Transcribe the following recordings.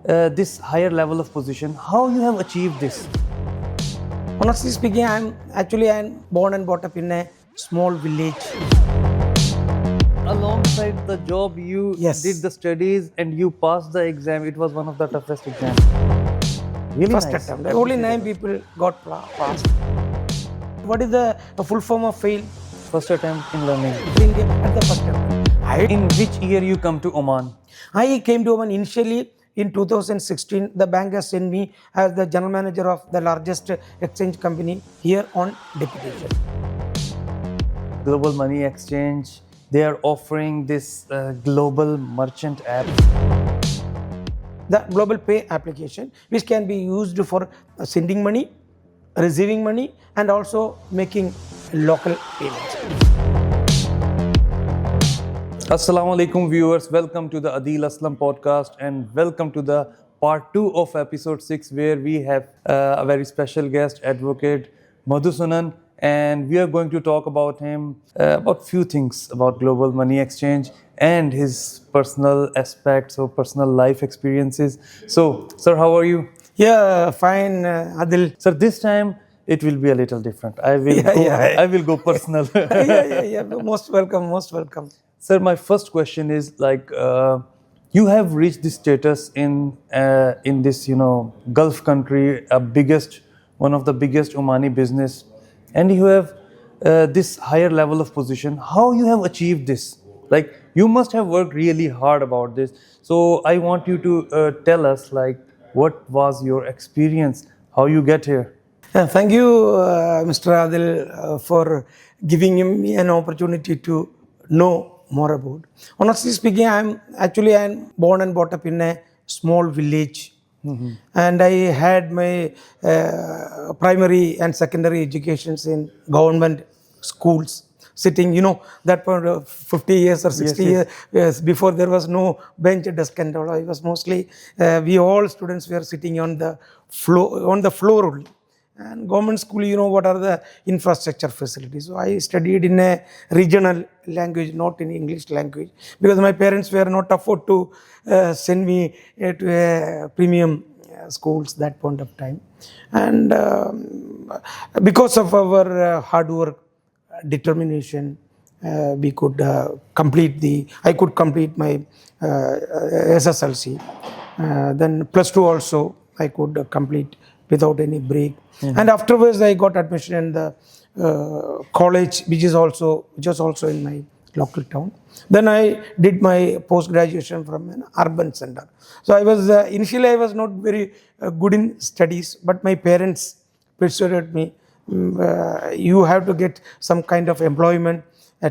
this higher level of position. How you have achieved this? Honestly speaking, I'm born and brought up in a small village. Alongside the job, you Yes. did the studies and you passed the exam. It was one of the toughest exams. Really First nice. attempt. Only 9 people got passed. What is the full form of fail? First attempt in learning. India at the first attempt. In which year you come to Oman? I came to Oman initially in 2016. The bank has sent me as the general manager of the largest exchange company here on deputation. Global Money Exchange. They are offering this global merchant app. The global pay application, which can be used for sending money, receiving money, and also making local payments. Assalamu alaikum viewers, welcome to the Adeel Aslam Podcast and welcome to the part 2 of episode 6 where we have a very special guest, advocate Madhusoodanan, and we are going to talk about him, about few things about global money exchange and his personal aspects or personal life experiences. So, sir, how are you? Yeah, fine, Adil. Sir, this time it will be a little different. I will go personal. yeah. Most welcome. Sir, my first question is you have reached this status in this Gulf country, one of the biggest Omani business, and you have this higher level of position. How you have achieved this? Like you must have worked really hard about this. So I want you to tell us what was your experience, how you get here. Thank you, Mr. Adil, for giving me an opportunity to know more about. Honestly speaking, I'm born and brought up in a small village, and I had my primary and secondary educations in government schools. Sitting, that point of 50 years or 60 years before there was no bench desk and all. I was mostly we all students were sitting on the floor only. And government school, what are the infrastructure facilities. So I studied in a regional language, not in English language, because my parents were not afford to send me to a premium schools that point of time. And because of our hard work, determination, I could complete my SSLC. Then plus 2 also I could complete without any break. And afterwards I got admission in the college, which was also in my local town. Then I did my post-graduation from an urban center. So I was initially I was not very good in studies, but my parents persuaded me, you have to get some kind of employment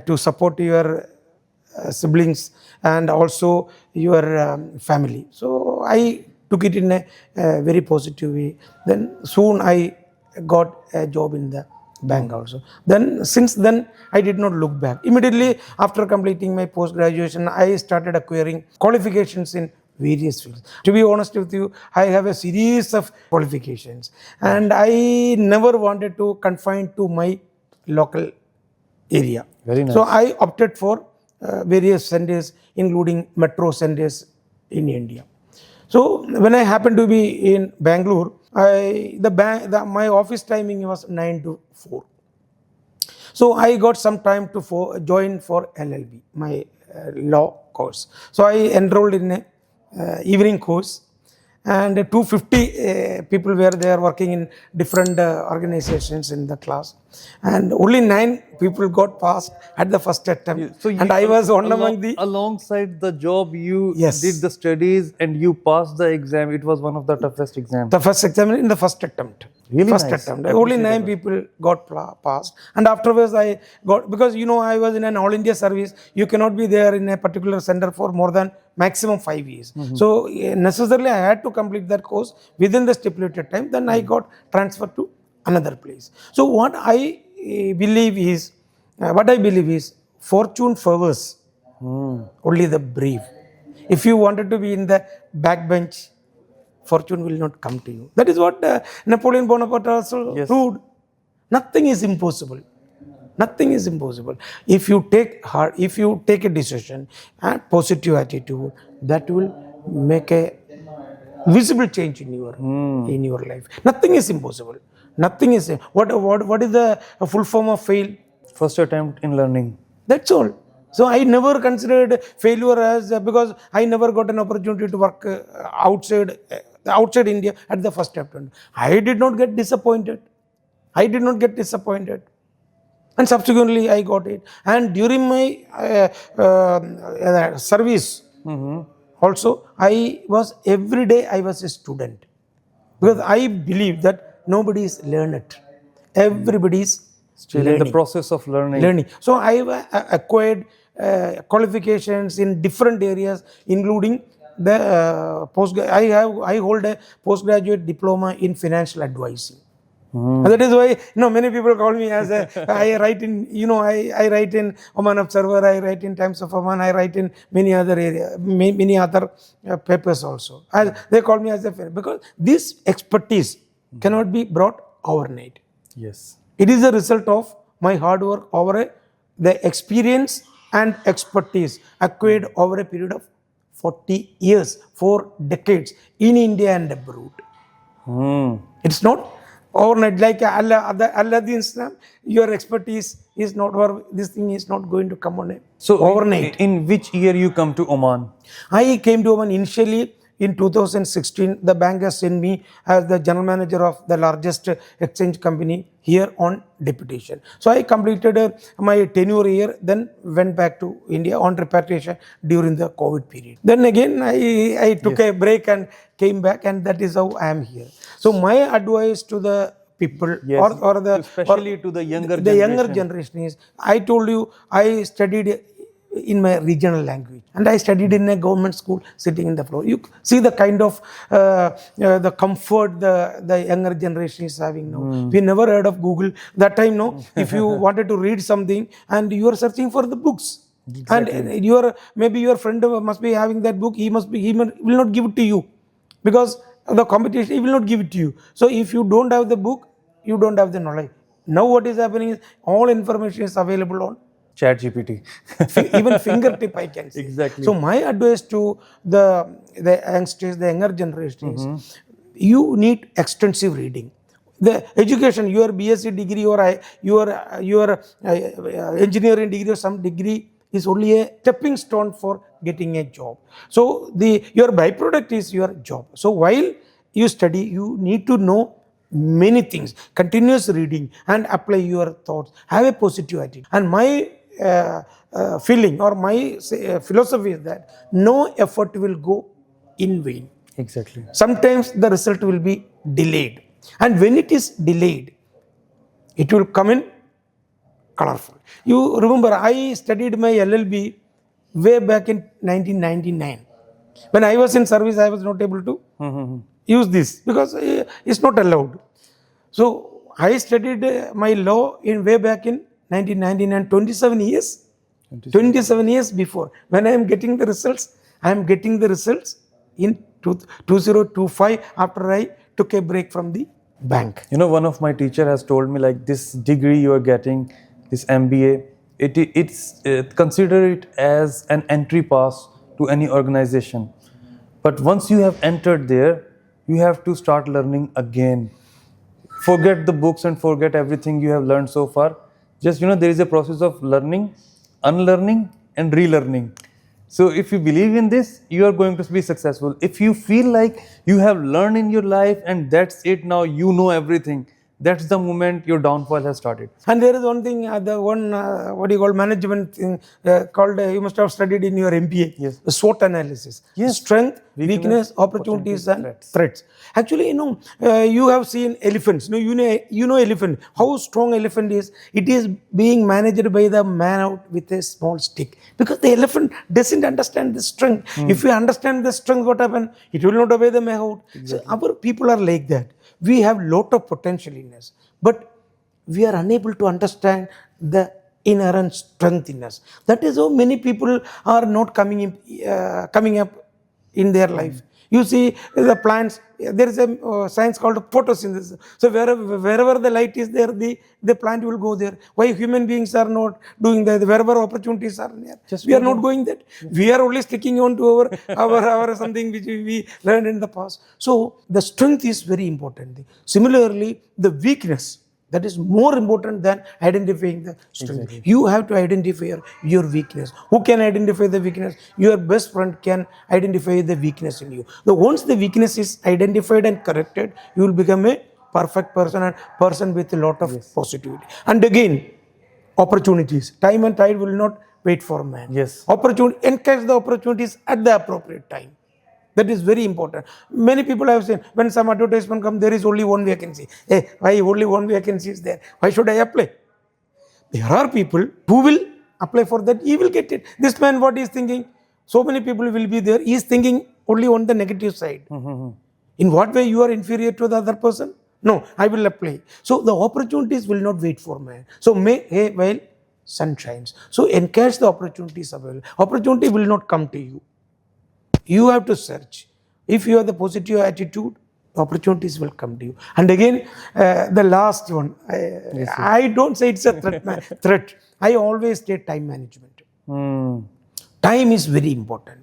to support your siblings and also your family. So I took it in a very positive way. Then soon I got a job in the bank also. Then since then I did not look back. Immediately after completing my post-graduation, I started acquiring qualifications in various fields. To be honest with you, I have a series of qualifications and I never wanted to confine to my local area. Very nice. So I opted for various centers, including metro centers in India. So when I happened to be in Bangalore, my office timing was 9 to 4. So I got some time to join for LLB, my law course. So I enrolled in a evening course, and 250 people were there working in different organizations in the class, and only 9 people got passed at the first attempt. So and I was one among the. Alongside the job, you Yes. did the studies and you passed the exam. It was one of the toughest exams. The first exam in the first attempt. Really First nice. attempt. Only 9 people got passed. And afterwards I got, because I was in an all India service, you cannot be there in a particular center for more than maximum 5 years. So necessarily I had to complete that course within the stipulated time. Then I got transferred to another place. So what I believe is fortune favors only the brave. If you wanted to be in the backbench, fortune will not come to you. That is what Napoleon Bonaparte also proved. Nothing is impossible. Nothing is impossible. If you take a decision and positive attitude, that will make a visible change in your life. Nothing is impossible. Nothing is what is the full form of fail? First attempt in learning. That's all. So I never considered failure as because I never got an opportunity to work outside India at the first attempt. I did not get disappointed. And subsequently I got it. And during my service, also every day I was a student, because I believe that nobody is learned. Everybody is Still in the process of learning. So I acquired qualifications in different areas, including the I hold a postgraduate diploma in financial advising. And that is why many people call me as I write in I write in Oman Observer, I write in Times of Oman, I write in many other papers also. They call me as a friend, because this expertise cannot be brought overnight. Yes. It is a result of my hard work over the experience and expertise acquired over a period of 40 years, 4 decades in India and abroad. It's not overnight, like Aladdin's lamp. Your expertise is not, or this thing is not going to come on overnight. In which year you come to Oman? I came to Oman initially in 2016. The bank has sent me as the general manager of the largest exchange company here on deputation. So I completed my tenure here, then went back to India on repatriation during the COVID period. Then again I took a break and came back, and that is how I am here. So my advice to the people, especially to the younger generation is, I told you, I studied in my regional language, and I studied in a government school sitting in the floor. You see the kind of the comfort the younger generation is having now. We never heard of Google that time. No, if you wanted to read something and you are searching for the books, and maybe your friend must be having that book, he will not give it to you, because the competition, he will not give it to you. So if you don't have the book, you don't have the knowledge. Now what is happening is, all information is available on ChatGPT. Even fingertip, I can say. Exactly. So my advice to the youngsters, the younger generation is, you need extensive reading. The education, your BSc degree or your engineering degree or some degree is only a stepping stone for getting a job. So your byproduct is your job. So while you study, you need to know many things. Continuous reading and apply your thoughts. Have a positive attitude. And my feeling or my philosophy is that no effort will go in vain. Exactly. Sometimes the result will be delayed, and when it is delayed, it will come in colorful. You remember, I studied my LLB way back in 1999. When I was in service, I was not able to use this because it's not allowed. So I studied my law way back in 1999, 27 years. 27 years before. When I am getting the results, I am getting the results in 2025 after I took a break from the bank. One of my teacher has told me, like, this degree you are getting, this MBA, it's consider it as an entry pass to any organization. But once you have entered there, you have to start learning again. Forget the books and forget everything you have learned so far. Just, there is a process of learning, unlearning and relearning. So if you believe in this, you are going to be successful. If you feel like you have learned in your life and that's it, now you know everything, that's the moment your downfall has started. And there is one thing, what you call management thing called, you must have studied in your MBA, Yes. the SWOT analysis. Yes. Strength, weakness, opportunities and threats. Actually, you have seen elephants. You know elephant. How strong elephant is? It is being managed by the man out with a small stick. Because the elephant doesn't understand the strength. If you understand the strength, what happens? It will not obey the man out. Exactly. So our people are like that. We have lot of potential in us, but we are unable to understand the inherent strength in us. That is how many people are not coming up in their life. You see the plants, there is a science called photosynthesis. So wherever the light is there, the plant will go there. Why human beings are not doing that? Wherever opportunities are there, we are not going that. We are only sticking on to our something which we learned in the past. So the strength is very important. Similarly, the weakness, that is more important than identifying the strength. Exactly. You have to identify your weakness. Who can identify the weakness? Your best friend can identify the weakness in you. So once the weakness is identified and corrected, you will become a perfect person and person with a lot of positivity. And again, opportunities. Time and tide will not wait for man. Yes. Opportunity, encash the opportunities at the appropriate time. That is very important. Many people have said, when some advertisement comes, there is only one vacancy. Hey, why only one vacancy is there? Why should I apply? There are people who will apply for that. He will get it. This man, what he is thinking? So many people will be there. He is thinking only on the negative side. In what way you are inferior to the other person? No, I will apply. So the opportunities will not wait for man. So sun shines. So encash the opportunities available. Opportunity will not come to you. You have to search. If you have the positive attitude, opportunities will come to you. And again, the last one, I don't say it's a threat. I always say time management. Time is very important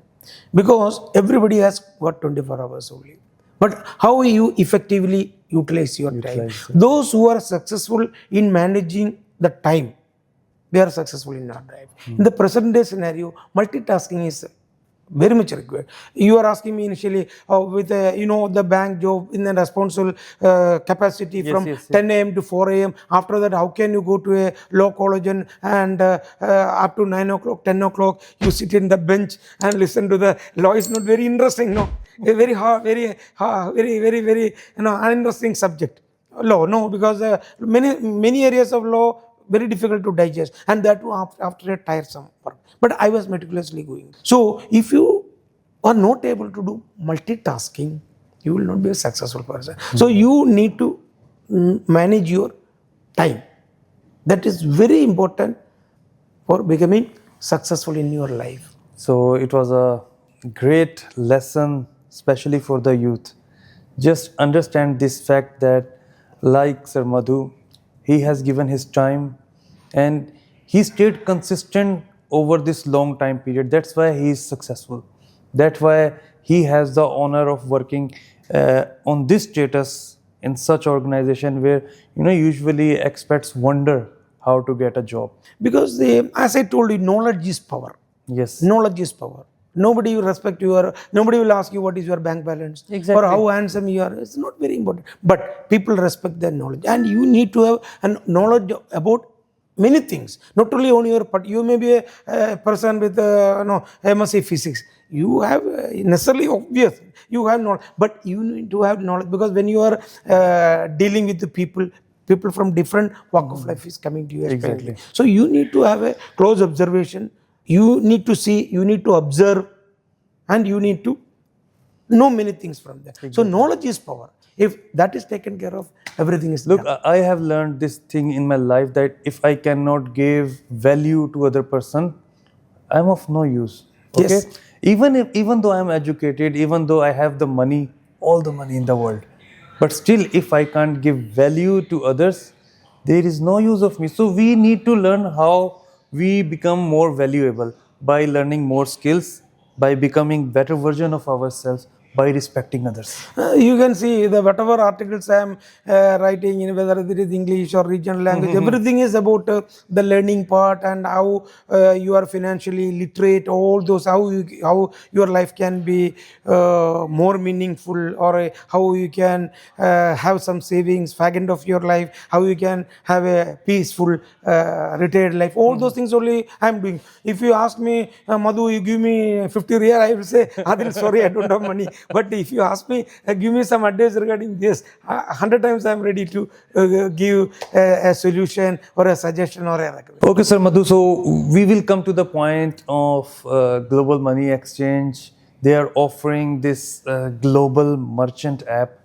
because everybody has got 24 hours only. But how you effectively utilize your time? Those who are successful in managing the time, they are successful in our life. In the present day scenario, multitasking is very much required. You are asking me initially with the bank job in the responsible capacity from 10 a.m. to 4 a.m. After that, how can you go to a law college and up to 9 o'clock, 10 o'clock, you sit in the bench and listen to the law? Is not very interesting, no? A very hard, very uninteresting subject. Law, no, because many areas of law very difficult to digest, and that too after a tiresome work. But I was meticulously going. So if you are not able to do multitasking, you will not be a successful person. So you need to manage your time. That is very important for becoming successful in your life. So it was a great lesson, especially for the youth. Just understand this fact that, like Sir Madhu, he has given his time and he stayed consistent over this long time period. That's why he is successful. That's why he has the honor of working on this status in such organization where usually expats wonder how to get a job. Because as I told you, knowledge is power. Yes. Knowledge is power. Nobody will respect nobody will ask you what is your bank balance or how handsome you are. It's not very important. But people respect their knowledge. And you need to have a knowledge about many things. Not only on your part. You may be a person with MSc physics. You have necessarily obvious. You have knowledge. But you need to have knowledge because when you are dealing with the people from different walk of life is coming to you. Exactly. So you need to have a close observation. You need to see, you need to observe, and you need to know many things from that. Exactly. So knowledge is power. If that is taken care of, everything is done. I have learned this thing in my life that if I cannot give value to other person, I'm of no use. Okay? Yes. Even though I'm educated, even though I have the money, all the money in the world, but still if I can't give value to others, there is no use of me. So we need to learn how we become more valuable by learning more skills, by becoming better version of ourselves, by respecting others. You can see whatever articles I am writing, whether it is English or regional language, everything is about the learning part and how you are financially literate, all those, how your life can be more meaningful, or how you can have some savings, fag end of your life, how you can have a peaceful retired life. All those things only I am doing. If you ask me, Madhu, you give me 50 riyal, I will say, Adeel, sorry, I don't have money. But if you ask me, give me some advice regarding this, 100 times I am ready to give a solution or a suggestion or a recommendation. Okay, Sir Madhu. So we will come to the point of Global Money Exchange. They are offering this global merchant app,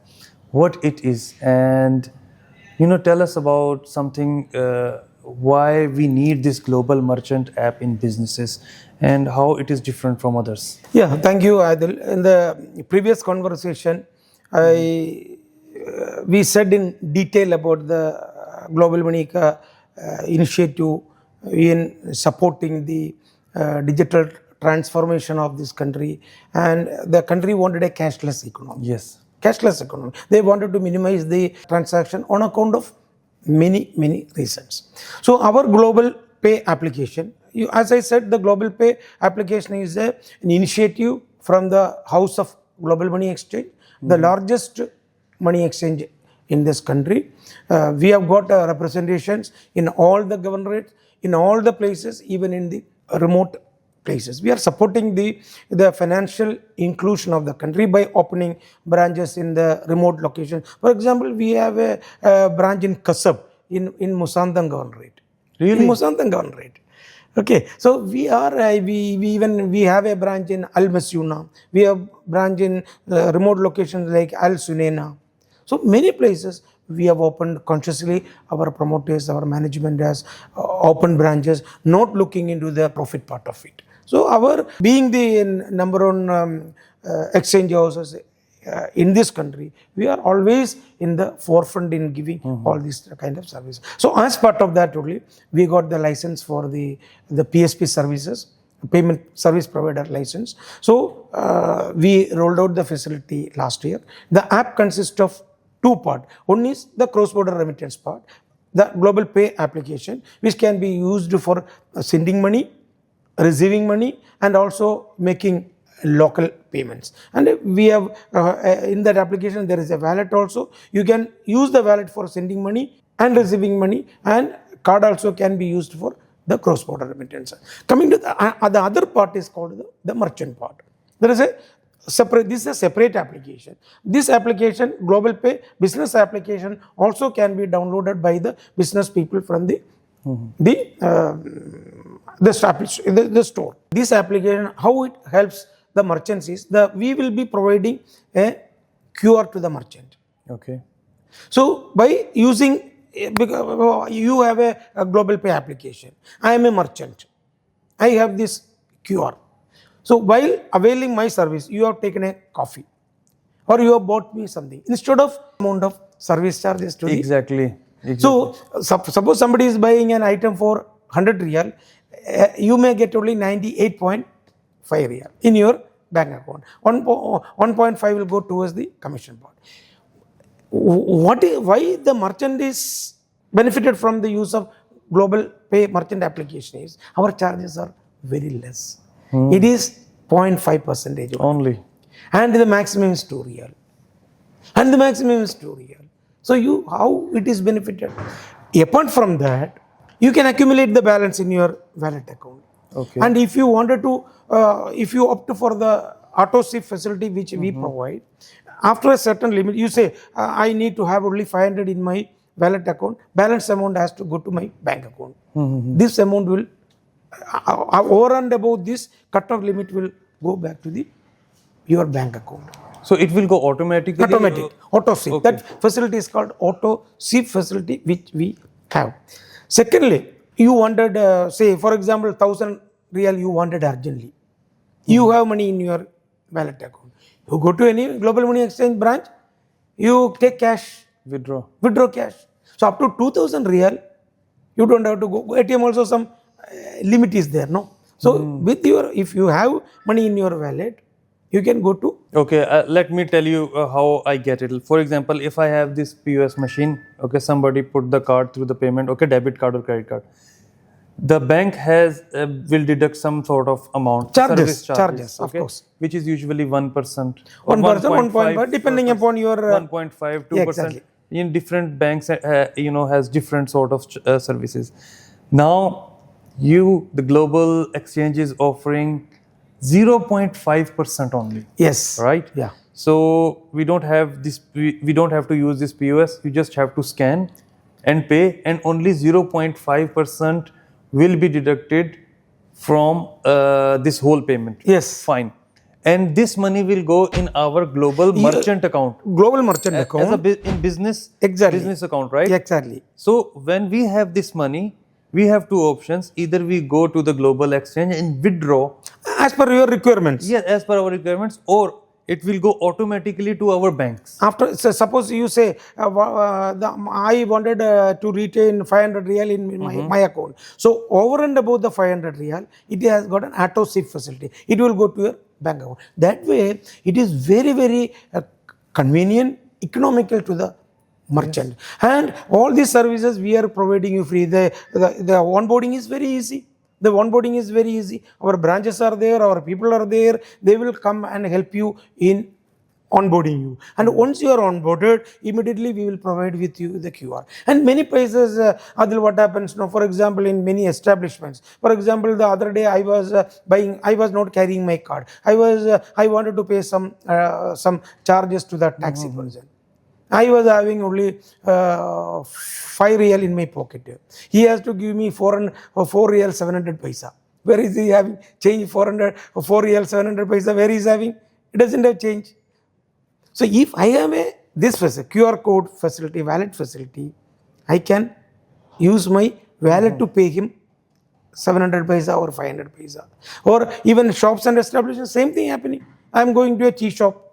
what it is, and tell us about something, why we need this global merchant app in businesses, and how it is different from others? Yeah, thank you, Adil. In the previous conversation, we said in detail about the Global Money initiative in supporting the digital transformation of this country, and the country wanted a cashless economy. Yes. Cashless economy. They wanted to minimize the transaction on account of many reasons. So our global pay application, as I said, the global pay application is an initiative from the House of Global Money Exchange, the largest money exchange in this country. We have got representations in all the governorates, in all the places, even in the remote places. We are supporting the financial inclusion of the country by opening branches in the remote location. For example, we have a branch in Kasab in Musandam Governorate. Really? In Musandam Governorate. Okay, so we have a branch in Al Masyuna. We have branch in remote locations like Al Sunaina. So many places we have opened consciously. Our promoters, our management has opened branches, not looking into the profit part of it. So our being the number one exchange houses in this country, we are always in the forefront in giving all these kind of services. So as part of that only, we got the license for the PSP services, payment service provider license. So we rolled out the facility last year. The app consists of two parts. One is the cross-border remittance part, the global pay application, which can be used for sending money, receiving money, and also making local payments. And we have in that application there is a wallet also. You can use the wallet for sending money and receiving money, and card also can be used for the cross-border remittance. Coming to the other part is called the merchant part. There is a separate, this is a separate application. This application, Global Pay business application, also can be downloaded by the business people from the store. This application, how it helps the merchants is we will be providing a QR to the merchant. Okay. So by using, you have a Global Pay application. I am a merchant. I have this QR. So while availing my service, you have taken a coffee or you have bought me something. Instead of amount of service charges to Exactly. So suppose somebody is buying an item for 100 real, you may get only 98.5 real in your bank account. 1.5 will go towards the commission part. Why the merchant is benefited from the use of Global Pay merchant application is our charges are very less. It is 0.5% only. And the maximum is 2 real. And the maximum is 2 real. So how it is benefited? Apart from that, you can accumulate the balance in your wallet account. Okay. And if you wanted to, if you opt for the auto SIP facility which we provide, after a certain limit, you say, I need to have only 500 in my wallet account, balance amount has to go to my bank account. This amount will, over and above this cut-off limit will go back to your bank account. So it will go automatically? Automatic, auto SIP. Okay. That facility is called auto SIP facility which we have. Secondly, you wanted, say for example, 1,000 real you wanted urgently. You have money in your wallet account. You go to any Global Money Exchange branch, you take cash. Withdraw cash. So up to 2,000 real, you don't have to go. ATM also some limit is there, no? So with if you have money in your wallet, you can go to. Okay, let me tell you how I get it. For example, if I have this POS machine, okay, somebody put the card through the payment, okay, debit card or credit card. The bank will deduct some sort of amount. Charges, okay, of course. Which is usually 1%. 1%, 1.5, depending upon your. 1.5, 2%. Yeah, exactly. In different banks, has different sort of services. Now, the global exchange is offering 0.5% only. Yes. Right? Yeah. So we don't have this. We don't have to use this POS. You just have to scan and pay, and only 0.5% will be deducted from this whole payment. Yes. Fine. And this money will go in our global merchant account. Global merchant account. As in business. Exactly. Business account, right? Exactly. So when we have this money, we have two options. Either we go to the global exchange and withdraw, as per your requirements. yes, as per our requirements, or it will go automatically to our banks. After, so suppose you say, I wanted to retain 500 real in my account. So over and above the 500 real, it has got an auto SIP facility. It will go to your bank account. That way, it is very, very convenient, economical to the merchant. And all these services we are providing you free. The onboarding is very easy. The onboarding is very easy. Our branches are there, our people are there. They will come and help you in onboarding you. And once you are onboarded, immediately we will provide with you the QR. And many places, Adil, what happens now, for example, in many establishments. For example, the other day I was I was not carrying my card. I wanted to pay some charges to the taxi person. I was having only 5 real in my pocket. He has to give me 4 real 700 paisa. Where is he having change? 4 real 700 paisa. Where is he having? It doesn't have change. So if I have this QR code facility, wallet facility, I can use my wallet to pay him 700 paisa or 500 paisa. Or even shops and establishments, same thing happening. I am going to a tea shop.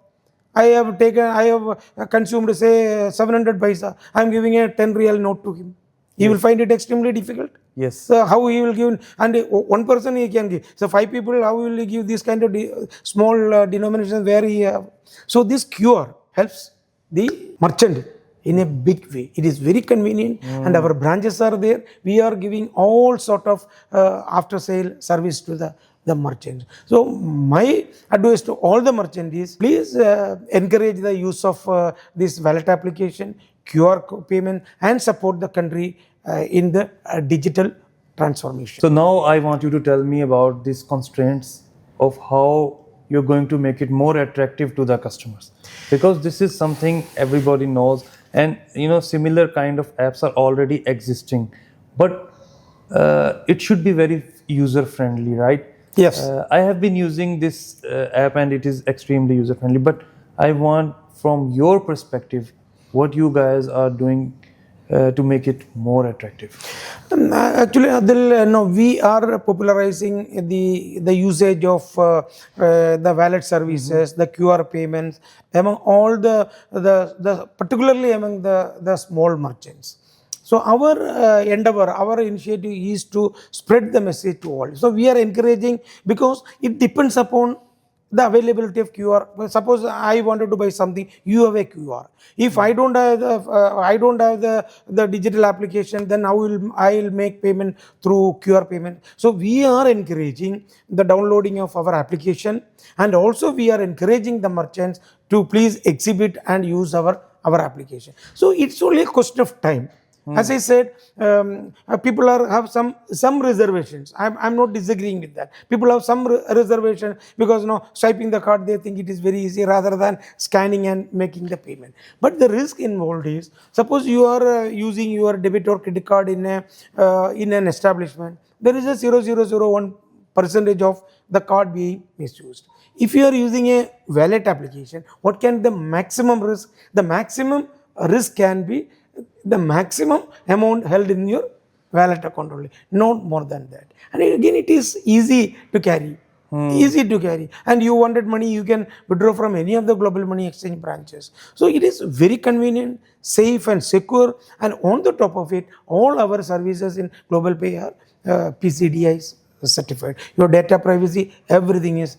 I have consumed, say, 700 paisa. I am giving a 10 real note to him. He will find it extremely difficult. Yes. So how he will give, and one person he can give. So 5 people, how will he give this kind of small denominations where he have? So this QR helps the merchant in a big way. It is very convenient, and our branches are there. We are giving all sort of after sale service to the merchant. So my advice to all the merchants is, please encourage the use of this wallet application, QR payment, and support the country in the digital transformation. So now I want you to tell me about these constraints of how you're going to make it more attractive to the customers, because this is something everybody knows, and similar kind of apps are already existing, but it should be very user friendly, right? Yes. I have been using this app and it is extremely user friendly, but I want from your perspective what you guys are doing to make it more attractive. Actually, Adil, no, we are popularizing the usage of the wallet services, the QR payments among all the particularly among the small merchants. So our endeavor, our initiative is to spread the message to all. So we are encouraging, because it depends upon the availability of QR. Suppose I wanted to buy something, you have a QR. If I don't have the digital application, then I will make payment through QR payment. So we are encouraging the downloading of our application, and also we are encouraging the merchants to please exhibit and use our application. So it's only a question of time. As I said, people have some reservations. I'm not disagreeing with that. People have some reservation because swiping the card, they think it is very easy rather than scanning and making the payment. But the risk involved is, suppose you are using your debit or credit card in an establishment, there is a 0.0001% of the card being misused. If you are using a wallet application, what can the maximum risk? The maximum risk can be the maximum amount held in your wallet account only, not more than that. And again, it is easy to carry. Easy to carry. And you wanted money, you can withdraw from any of the global money exchange branches. So it is very convenient, safe and secure. And on the top of it, all our services in Global Pay are PCDIs certified. Your data privacy, everything is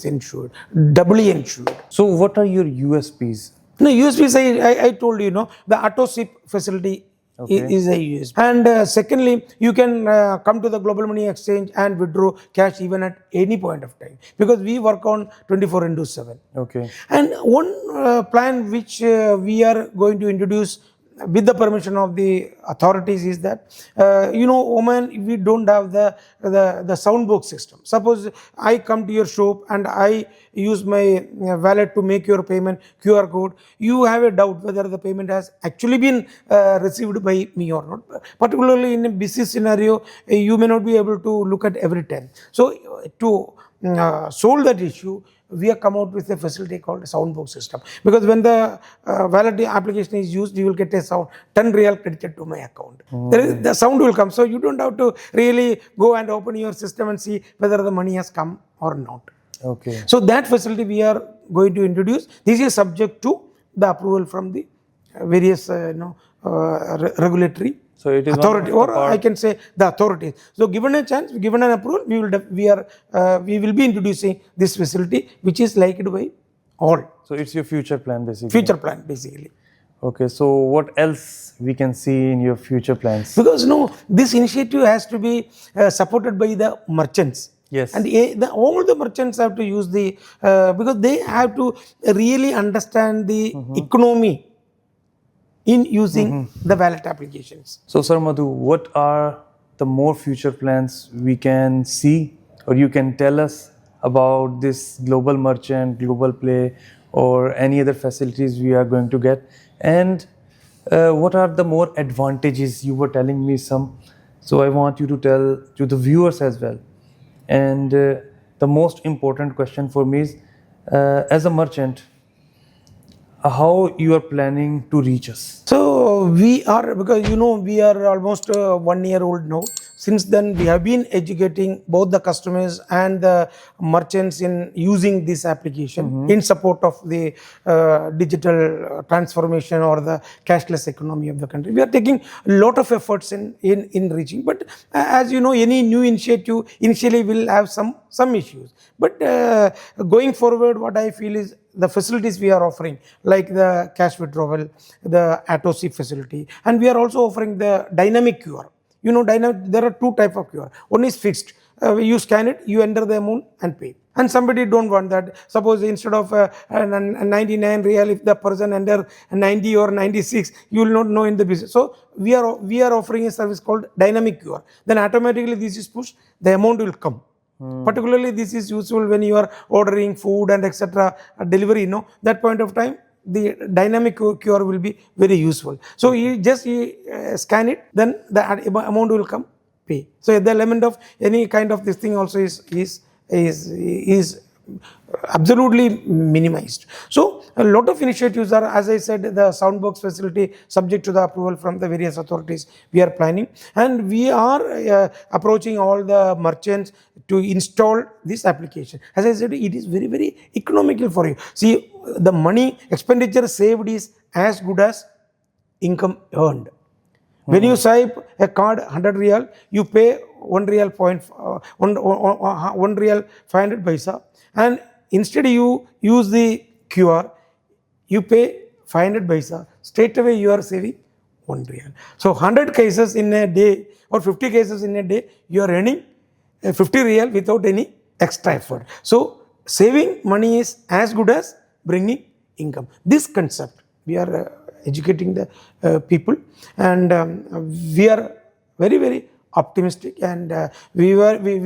ensured, doubly ensured. So what are your USPs? No, USPs, I told you, the auto SIP facility is a USP. And secondly, you can come to the global money exchange and withdraw cash even at any point of time, because we work on 24/7. Okay. And one plan which we are going to introduce with the permission of the authorities is that, Oman, we don't have the sound box system. Suppose I come to your shop and I use my wallet to make your payment, QR code, you have a doubt whether the payment has actually been received by me or not. Particularly in a busy scenario, you may not be able to look at every time. So to solve that issue, we have come out with a facility called a soundbox system. Because when the wallet application is used, you will get a sound, 10 real credited to my account. The sound will come. So you don't have to really go and open your system and see whether the money has come or not. Okay. So that facility we are going to introduce. This is subject to the approval from the various regulatory So it is authority, or I can say the authorities. So given a chance, given an approval, we will be introducing this facility, which is liked by all. So it's your future plan basically. Future plan basically. Okay. So what else we can see in your future plans? Because this initiative has to be supported by the merchants. Yes. And all the merchants have to use the because they have to really understand the economy in using the wallet applications. So, Sir Madhu, what are the more future plans we can see, or you can tell us about this global merchant, global play, or any other facilities we are going to get? And what are the more advantages? You were telling me some, so I want you to tell to the viewers as well. And the most important question for me is, as a merchant, how you are planning to reach us? So we are, because we are almost 1 year old now. Since then, we have been educating both the customers and the merchants in using this application in support of the digital transformation or the cashless economy of the country. We are taking a lot of efforts in reaching. But as you know, any new initiative initially will have some issues. But going forward, what I feel is the facilities we are offering, like the cash withdrawal, the AutoSweep facility, and we are also offering the dynamic QR. There are two types of QR. One is fixed. You scan it, you enter the amount and pay. And somebody don't want that. Suppose instead of 99 real, if the person enter 90 or 96, you will not know in the business. So we are offering a service called dynamic QR. Then automatically this is pushed, the amount will come. Particularly this is useful when you are ordering food and etc. Delivery, that point of time the dynamic QR will be very useful. So you just scan it, then the amount will come, pay. So the element of any kind of this thing also is absolutely minimized. So a lot of initiatives are, as I said, the soundbox facility subject to the approval from the various authorities we are planning, and we are approaching all the merchants to install this application. As I said, it is very, very economical for you. See, the money expenditure saved is as good as income earned. When you swipe a card 100 real, you pay 1 real 1 real 500 paisa, and instead you use the QR, you pay 500 paisa. Straight away you are saving 1 real. So 100 cases in a day or 50 cases in a day, you are earning 50 real without any extra effort. So saving money is as good as bringing income. This concept we are educating the people, and we are very, very optimistic, and we will be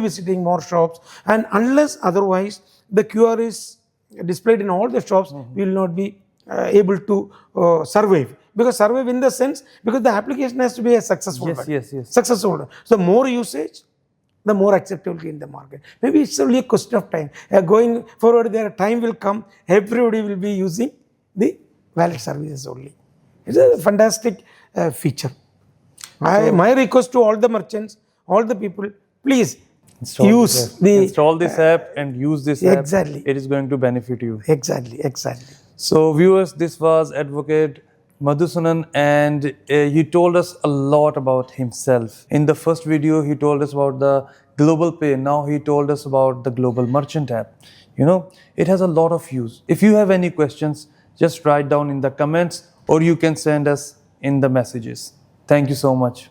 visiting more shops, and unless otherwise the QR is displayed in all the shops, we will not be able to survive. Because survive in the sense, because the application has to be a successful one. Yes. Successful one. So more usage, the more acceptability in the market. Maybe it's only a question of time. Going forward, there time will come, everybody will be using the wallet services only. It's a fantastic feature. My request to all the merchants, all the people, please install this app and use this app. Exactly. It is going to benefit you. Exactly. So viewers, this was Advocate Madhusoodanan, and he told us a lot about himself. In the first video, he told us about the global pay. Now he told us about the global merchant app. It has a lot of use. If you have any questions, just write down in the comments, or you can send us in the messages. Thank you so much.